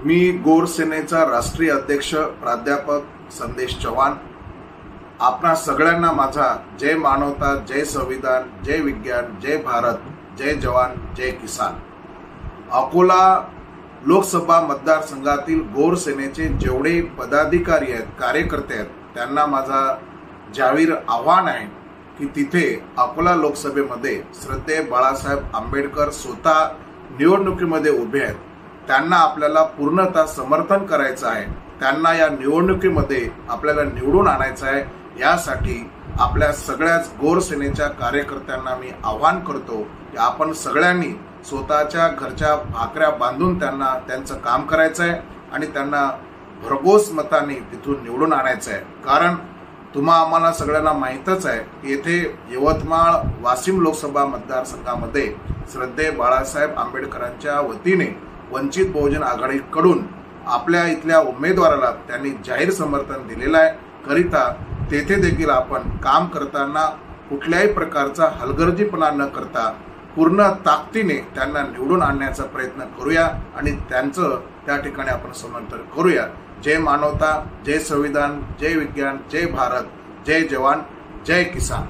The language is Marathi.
मी गोर सेनेचा राष्ट्रीय अध्यक्ष प्राध्यापक संदेश चव्हाण आपणा सगळ्यांना माझा जय मानवता, जय संविधान, जय विज्ञान, जय भारत, जय जवान, जय किसान। अकोला लोकसभा मतदारसंघातील गोर सेनेचे जेवढे पदाधिकारी आहेत, कार्यकर्ते आहेत, त्यांना माझा जाहीर आव्हान आहे की तिथे अकोला लोकसभेमध्ये श्रद्धेय बाळासाहेब आंबेडकर स्वतः निवडणुकीमध्ये उभे आहेत। त्यांना आपल्याला पूर्णतः समर्थन करायचं आहे। त्यांना या निवडणुकीमध्ये आपल्याला निवडून आणायचं आहे। यासाठी आपल्या सगळ्याच गोर सेनेच्या कार्यकर्त्यांना मी आवाहन करतो की आपण सगळ्यांनी स्वतःच्या घरच्या भाकऱ्या बांधून त्यांना त्यांचं काम करायचं आहे आणि त्यांना भरघोस मताने तिथून निवडून आणायचं आहे। कारण तुम्हा आम्हाला सगळ्यांना माहीतच आहे की येथे यवतमाळ वाशिम लोकसभा मतदारसंघामध्ये श्रद्धेय बाळासाहेब आंबेडकरांच्या वतीने वंचित बहुजन आघाडीकडून आपल्या इथल्या उमेदवाराला त्यांनी जाहीर समर्थन दिलेलं आहे। करिता तेथे देखील आपण काम करताना कुठल्याही प्रकारचा हलगर्जीपणा न करता पूर्ण ताकदीने त्यांना निवडून आणण्याचा प्रयत्न करूया आणि त्यांचं त्या ठिकाणी आपण समर्थन करूया। जय मानवता, जय संविधान, जय विज्ञान, जय भारत, जय जवान, जय किसान।